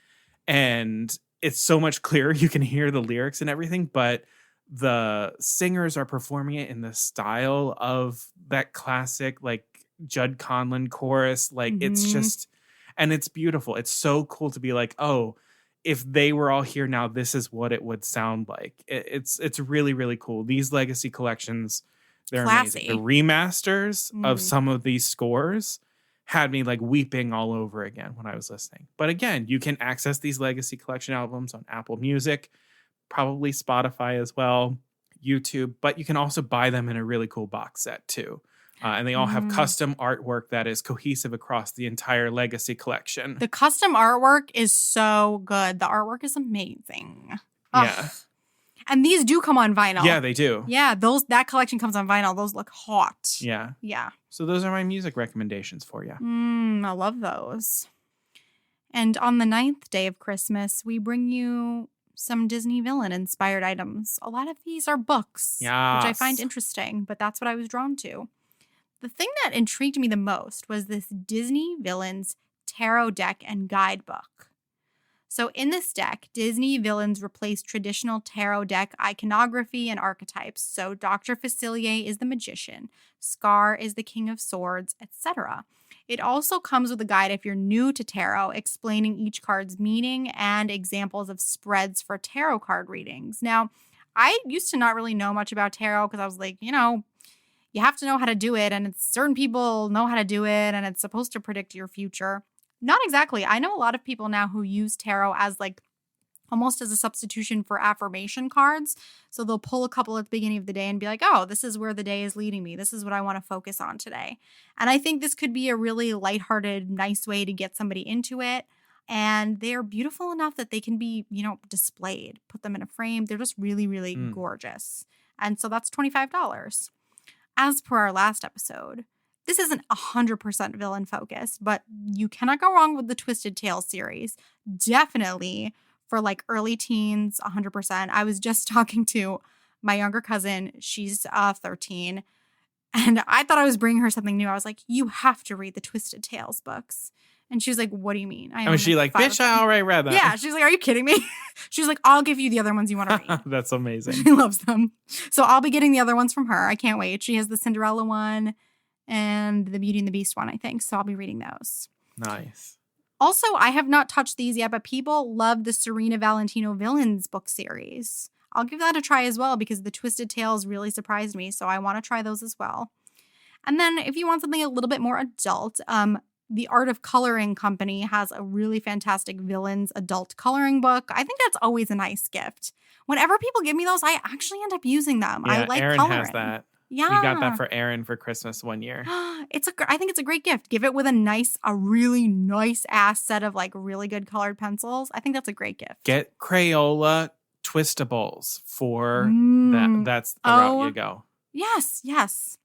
And it's so much clearer. You can hear the lyrics and everything, but the singers are performing it in the style of that classic, like Judd Conlon chorus. Like it's just, and it's beautiful. It's so cool to be like, oh, if they were all here now, this is what it would sound like. It's really, really cool. These Legacy collections, they're Classy. amazing. The remasters of some of these scores had me like weeping all over again when I was listening. But again, you can access these Legacy collection albums on Apple Music, probably Spotify as well, YouTube, but you can also buy them in a really cool box set too. And they all have custom artwork that is cohesive across the entire Legacy collection. The custom artwork is so good. The artwork is amazing. Yeah. And these do come on vinyl. Yeah, they do. Yeah, that collection comes on vinyl. Those look hot. Yeah. Yeah. So those are my music recommendations for you. I love those. And on the 9th day of Christmas, we bring you some Disney villain-inspired items. A lot of these are books, which I find interesting, but that's what I was drawn to. The thing that intrigued me the most was this Disney Villains Tarot deck and guidebook. So in this deck, Disney Villains replace traditional tarot deck iconography and archetypes. So Dr. Facilier is the magician, Scar is the king of swords, etc. It also comes with a guide if you're new to tarot, explaining each card's meaning and examples of spreads for tarot card readings. Now, I used to not really know much about tarot because I was like, you have to know how to do it, and certain people know how to do it, and it's supposed to predict your future. Not exactly. I know a lot of people now who use tarot as like almost as a substitution for affirmation cards. So they'll pull a couple at the beginning of the day and be like, oh, this is where the day is leading me. This is what I want to focus on today. And I think this could be a really lighthearted, nice way to get somebody into it. And they're beautiful enough that they can be, displayed. Put them in a frame. They're just really, really gorgeous. And so that's $25. As per our last episode, this isn't 100% villain focused, but you cannot go wrong with the Twisted Tales series. Definitely for like early teens, 100%. I was just talking to my younger cousin. She's 13. And I thought I was bringing her something new. I was like, you have to read the Twisted Tales books. And she was like, what do you mean? Was she like, bitch, I already read that. Yeah. She's like, are you kidding me? She's like, I'll give you the other ones you want to read. That's amazing. She loves them. So I'll be getting the other ones from her. I can't wait. She has the Cinderella one and the Beauty and the Beast one, I think. So I'll be reading those. Nice. Also, I have not touched these yet, but people love the Serena Valentino Villains book series. I'll give that a try as well because the Twisted Tales really surprised me. So I want to try those as well. And then if you want something a little bit more adult, the Art of Coloring Company has a really fantastic villains adult coloring book. I think that's always a nice gift. Whenever people give me those, I actually end up using them. Yeah, I like Aaron coloring. has that. Yeah. We got that for Aaron for Christmas one year. I think it's a great gift. Give it with a really nice ass set of like really good colored pencils. I think that's a great gift. Get Crayola twistables for Mm. that's the route you go. Yes, yes.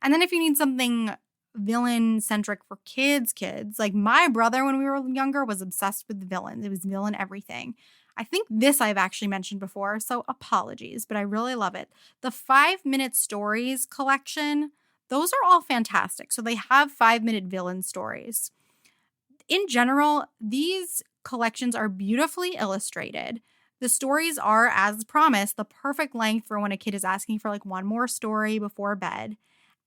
And then if you need something villain-centric for kids, like my brother when we were younger was obsessed with villains. It was villain everything. I think this I've actually mentioned before, so apologies, but I really love it. The 5-minute stories collection, those are all fantastic. So they have 5-minute villain stories. In general, these collections are beautifully illustrated. The stories are, as promised, the perfect length for when a kid is asking for like one more story before bed.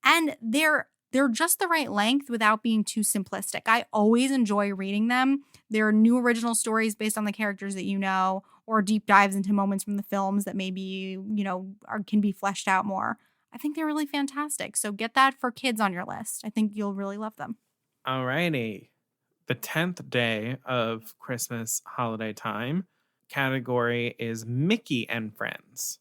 And they're just the right length without being too simplistic. I always enjoy reading them. There are new original stories based on the characters that you know, or deep dives into moments from the films that maybe, can be fleshed out more. I think they're really fantastic. So get that for kids on your list. I think you'll really love them. All righty. The 10th day of Christmas holiday time category is Mickey and Friends.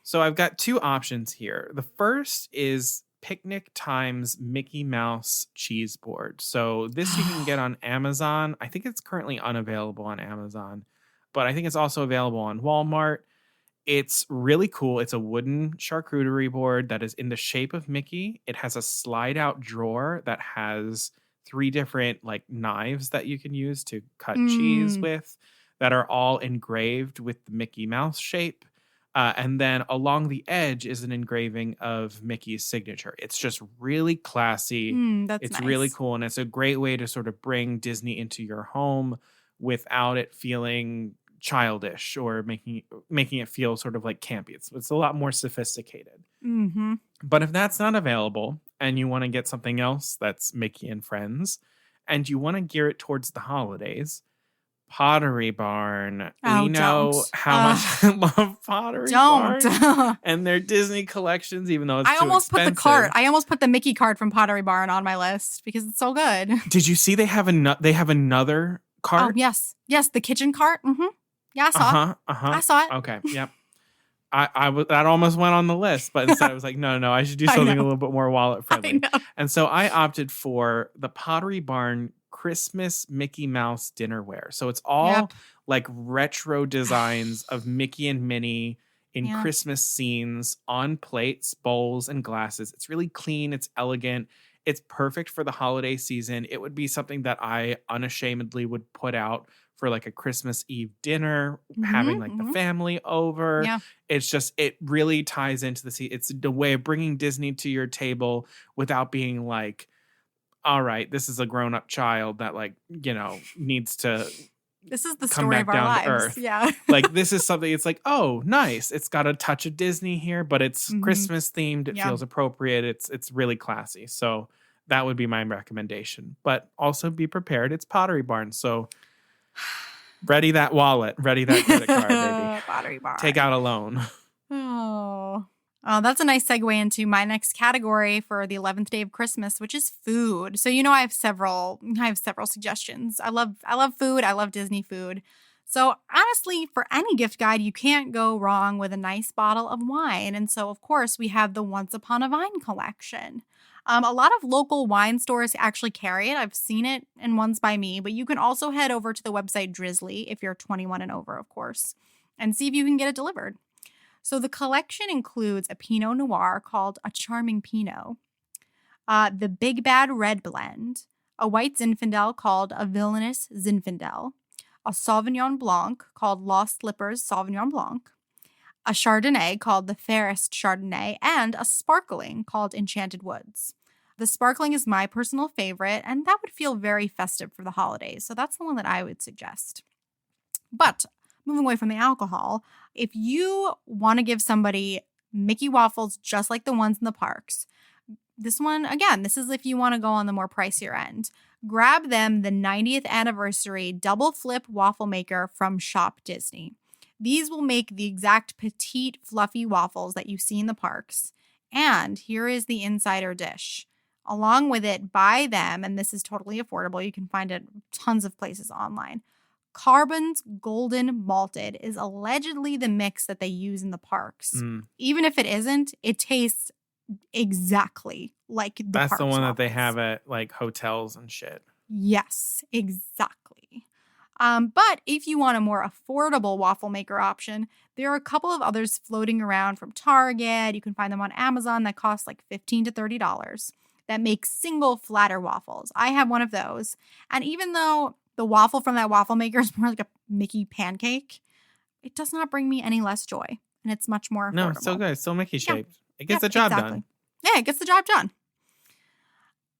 So I've got two options here. The first is Picnic Time's Mickey Mouse cheese board. So this you can get on Amazon. I think it's currently unavailable on Amazon, but I think it's also available on Walmart. It's really cool. It's a wooden charcuterie board that is in the shape of Mickey. It has a slide out drawer that has 3 different like knives that you can use to cut cheese with that are all engraved with the Mickey Mouse shape. And then along the edge is an engraving of Mickey's signature. It's just really classy. That's nice. Nice. Really cool. And it's a great way to sort of bring Disney into your home without it feeling childish or making it feel sort of like campy. It's a lot more sophisticated. Mm-hmm. But if that's not available and you want to get something else that's Mickey and Friends and you want to gear it towards the holidays, Pottery Barn. Oh, we know don't. how much I love Pottery Barn and their Disney collections, even though it's too expensive. I almost put the Mickey cart from Pottery Barn on my list because it's so good. Did you see they have another cart? Oh, yes. Yes, the kitchen cart. Mm-hmm. Yeah, I saw it. I saw it. Okay, yep. That almost went on the list, but instead I was like, no, I should do something a little bit more wallet friendly. And so I opted for the Pottery Barn Christmas Mickey Mouse dinnerware. So it's all like retro designs of Mickey and Minnie in Christmas scenes on plates, bowls, and glasses. It's really clean. It's elegant. It's perfect for the holiday season. It would be something that I unashamedly would put out for like a Christmas Eve dinner, having like the family over. Yeah. It really ties into it's the way of bringing Disney to your table without being like, all right, this is a grown-up child that needs to this is the story of our lives. Yeah. Like this is something, it's like, oh, nice. It's got a touch of Disney here, but it's Christmas themed. It feels appropriate. It's really classy. So that would be my recommendation. But also be prepared. It's Pottery Barn. So ready that wallet. Ready that credit card, baby. Pottery Barn. Take out a loan. Oh, that's a nice segue into my next category for the 11th day of Christmas, which is food. So I have several suggestions. I love food. I love Disney food. So honestly, for any gift guide, you can't go wrong with a nice bottle of wine. And so, of course, we have the Once Upon a Vine collection. A lot of local wine stores actually carry it. I've seen it in ones by me, but you can also head over to the website Drizzly if you're 21 and over, of course, and see if you can get it delivered. So the collection includes a Pinot Noir called a Charming Pinot, the Big Bad Red Blend, a White Zinfandel called a Villainous Zinfandel, a Sauvignon Blanc called Lost Slippers Sauvignon Blanc, a Chardonnay called the Fairest Chardonnay, and a Sparkling called Enchanted Woods. The Sparkling is my personal favorite, and that would feel very festive for the holidays, so that's the one that I would suggest. But moving away from the alcohol, if you want to give somebody Mickey waffles just like the ones in the parks, this is if you want to go on the more pricier end. Grab them the 90th anniversary double flip waffle maker from Shop Disney. These will make the exact petite, fluffy waffles that you see in the parks. And here is the insider dish. Along with it, buy them, and this is totally affordable. You can find it tons of places online. Carbon's Golden Malted is allegedly the mix that they use in the parks. Even if it isn't, it tastes exactly like the parks. That's the one waffles. that they have at like hotels and shit. Yes, exactly. But if you want a more affordable waffle maker option, there are a couple of others floating around from Target. You can find them on Amazon that cost like $15 to $30 that make single flatter waffles. I have one of those. And even though the waffle from that waffle maker is more like a Mickey pancake, it does not bring me any less joy. And it's much more affordable. No, it's so good. It's so Mickey shaped. Yeah. It gets the job done. Yeah, it gets the job done.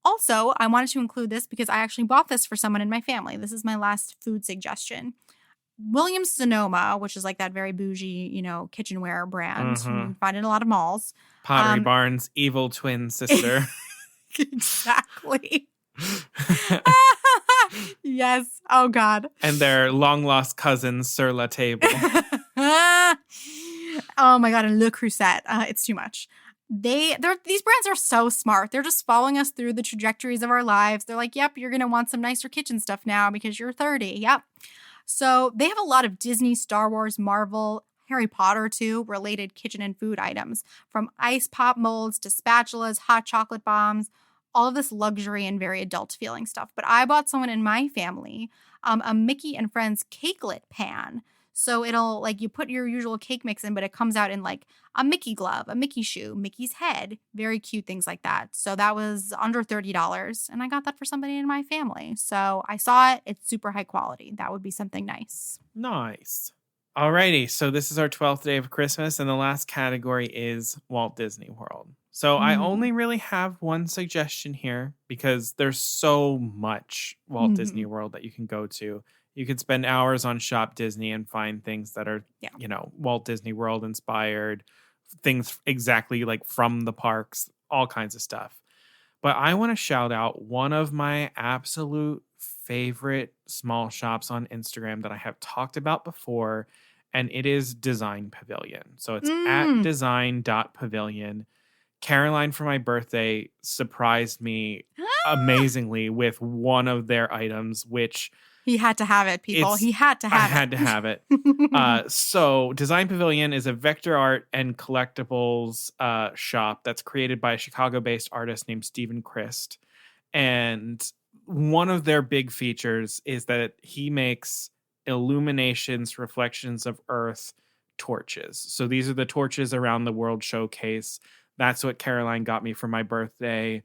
Also, I wanted to include this because I actually bought this for someone in my family. This is my last food suggestion. Williams Sonoma, which is like that very bougie, kitchenware brand. You can find it in a lot of malls. Pottery Barn's evil twin sister. Exactly. Yes. Oh, God. And their long-lost cousin, Sur La Table. Oh, my God. And Le Creuset. It's too much. These brands are so smart. They're just following us through the trajectories of our lives. They're like, yep, you're going to want some nicer kitchen stuff now because you're 30. Yep. So they have a lot of Disney, Star Wars, Marvel, Harry Potter too, related kitchen and food items, from ice pop molds to spatulas, hot chocolate bombs, all of this luxury and very adult feeling stuff. But I bought someone in my family a Mickey and Friends cakelet pan. So it'll you put your usual cake mix in, but it comes out in like a Mickey glove, a Mickey shoe, Mickey's head, very cute things like that. So that was under $30 and I got that for somebody in my family. So I saw it. It's super high quality. That would be something nice. Nice. Alrighty. So this is our 12th day of Christmas and the last category is Walt Disney World. So I only really have one suggestion here because there's so much Walt Disney World that you can go to. You could spend hours on Shop Disney and find things that are, Walt Disney World inspired, things exactly like from the parks, all kinds of stuff. But I want to shout out one of my absolute favorite small shops on Instagram that I have talked about before, and it is Design Pavilion. So it's at design.pavilion. Caroline, for my birthday, surprised me amazingly with one of their items, which... He had to have it, people. He had to have it. I had to have it. So Design Pavilion is a vector art and collectibles shop that's created by a Chicago-based artist named Stephen Christ. And one of their big features is that he makes illuminations, reflections of Earth torches. So these are the torches around the World Showcase. That's what Caroline got me for my birthday.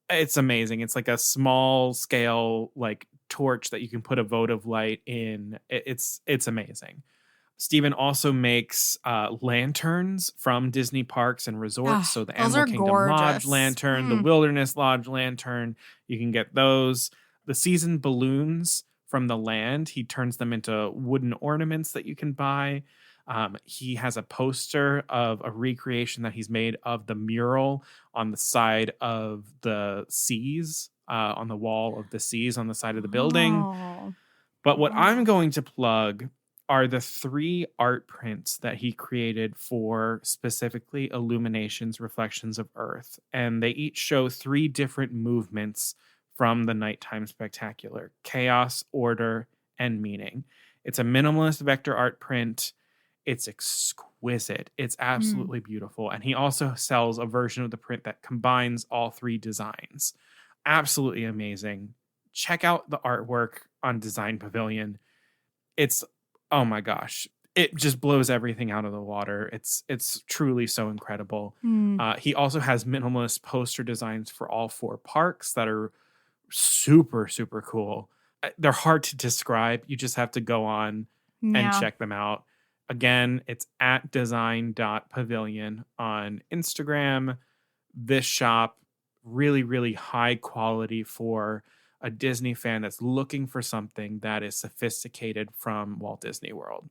It's amazing. It's like a small scale, torch that you can put a votive light in. It's amazing. Stephen also makes lanterns from Disney parks and resorts. So the Animal Kingdom Lodge lantern, the Wilderness Lodge lantern, you can get those. The season balloons from the land, he turns them into wooden ornaments that you can buy. He has a poster of a recreation that he's made of the mural on the side of the seas, on the wall of the seas on the side of the building. Oh. But what I'm going to plug are the 3 art prints that he created for specifically illuminations, reflections of Earth. And they each show 3 different movements from the Nighttime Spectacular: chaos, order, and meaning. It's a minimalist vector art print. It's exquisite. It's absolutely beautiful. And he also sells a version of the print that combines all 3 designs. Absolutely amazing. Check out the artwork on Design Pavilion. It's, oh my gosh, it just blows everything out of the water. It's truly so incredible. He also has minimalist poster designs for all 4 parks that are super, super cool. They're hard to describe. You just have to go on and check them out. Again, it's at design.pavilion on Instagram. This shop, really, really high quality for a Disney fan that's looking for something that is sophisticated from Walt Disney World.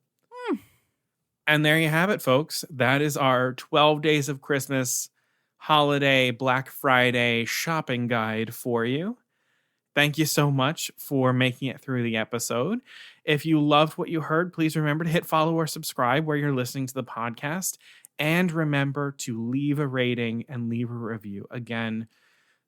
And there you have it, folks. That is our 12 Days of Christmas holiday Black Friday shopping guide for you. Thank you so much for making it through the episode. If you loved what you heard, please remember to hit follow or subscribe where you're listening to the podcast. And remember to leave a rating and leave a review. Again,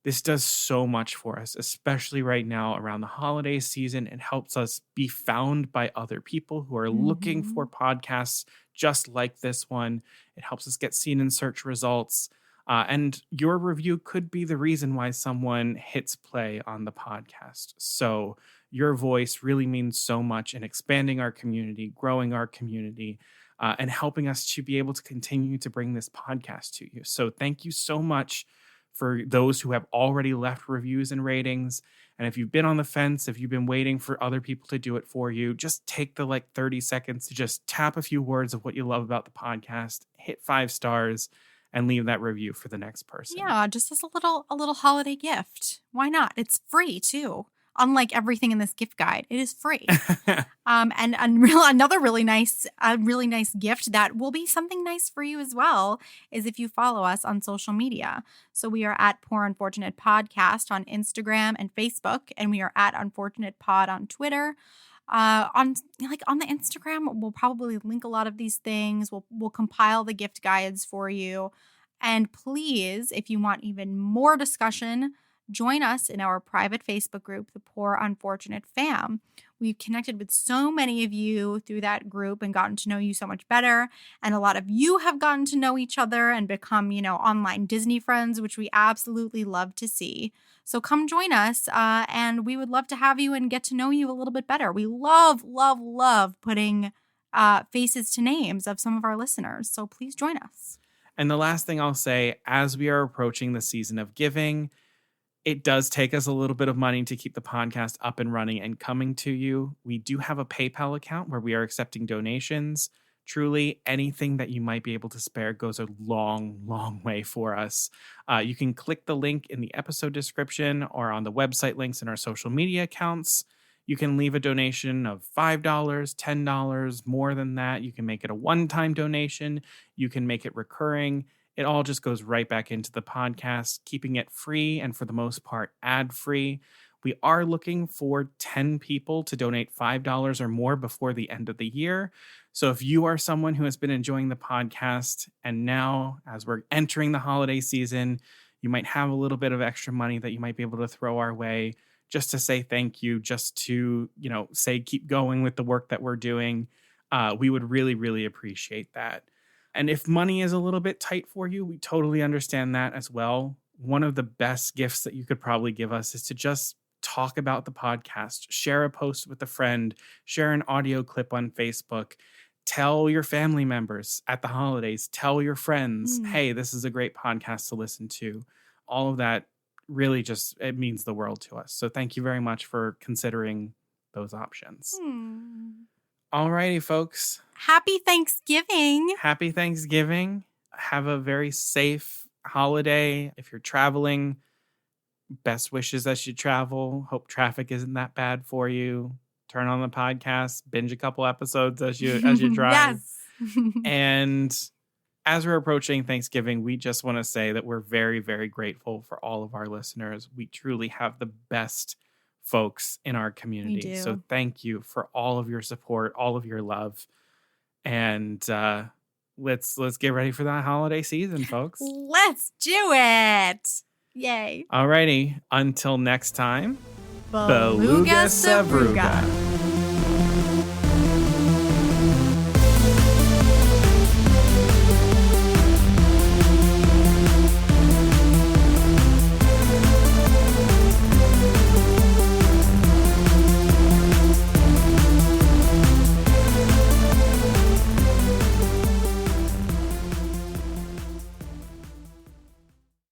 this does so much for us, especially right now around the holiday season. It helps us be found by other people who are looking for podcasts just like this one. It helps us get seen in search results. And your review could be the reason why someone hits play on the podcast. So Your voice really means so much in expanding our community, growing our community, and helping us to be able to continue to bring this podcast to you. So thank you so much for those who have already left reviews and ratings. And if you've been on the fence, if you've been waiting for other people to do it for you, just take the 30 seconds to just tap a few words of what you love about the podcast, hit 5 stars, and leave that review for the next person. Yeah, just as a little holiday gift. Why not? It's free too. Unlike everything in this gift guide, it is free. Another really nice gift that will be something nice for you as well is if you follow us on social media. So we are at Poor Unfortunate Podcast on Instagram and Facebook, and we are at Unfortunate Pod on Twitter. On the Instagram, we'll probably link a lot of these things. We'll compile the gift guides for you. And please, if you want even more discussion, join us in our private Facebook group, the Poor Unfortunate Fam. We've connected with so many of you through that group and gotten to know you so much better. And a lot of you have gotten to know each other and become, online Disney friends, which we absolutely love to see. So come join us, and we would love to have you and get to know you a little bit better. We love, love, love putting faces to names of some of our listeners. So please join us. And the last thing I'll say, as we are approaching the season of giving, it does take us a little bit of money to keep the podcast up and running and coming to you. We do have a PayPal account where we are accepting donations. Truly, anything that you might be able to spare goes a long, long way for us. You can click the link in the episode description or on the website links in our social media accounts. You can leave a donation of $5, $10, more than that. You can make it a one-time donation. You can make it recurring. It all just goes right back into the podcast, keeping it free and for the most part ad-free. We are looking for 10 people to donate $5 or more before the end of the year. So if you are someone who has been enjoying the podcast and now, as we're entering the holiday season, you might have a little bit of extra money that you might be able to throw our way just to say thank you, just to, say keep going with the work that we're doing, we would really, really appreciate that. And if money is a little bit tight for you, we totally understand that as well. One of the best gifts that you could probably give us is to just talk about the podcast, share a post with a friend, share an audio clip on Facebook, tell your family members at the holidays, tell your friends, hey, this is a great podcast to listen to. All of that really just, it means the world to us. So thank you very much for considering those options. All righty, folks. Happy Thanksgiving. Happy Thanksgiving. Have a very safe holiday. If you're traveling, best wishes as you travel. Hope traffic isn't that bad for you. Turn on the podcast, binge a couple episodes as you drive. Yes. And as we're approaching Thanksgiving, we just want to say that we're very, very grateful for all of our listeners. We truly have the best folks in our community. We do. So thank you for all of your support, all of your love. And let's get ready for that holiday season, folks. Let's do it. Yay. Alrighty. Until next time. Beluga Savruga.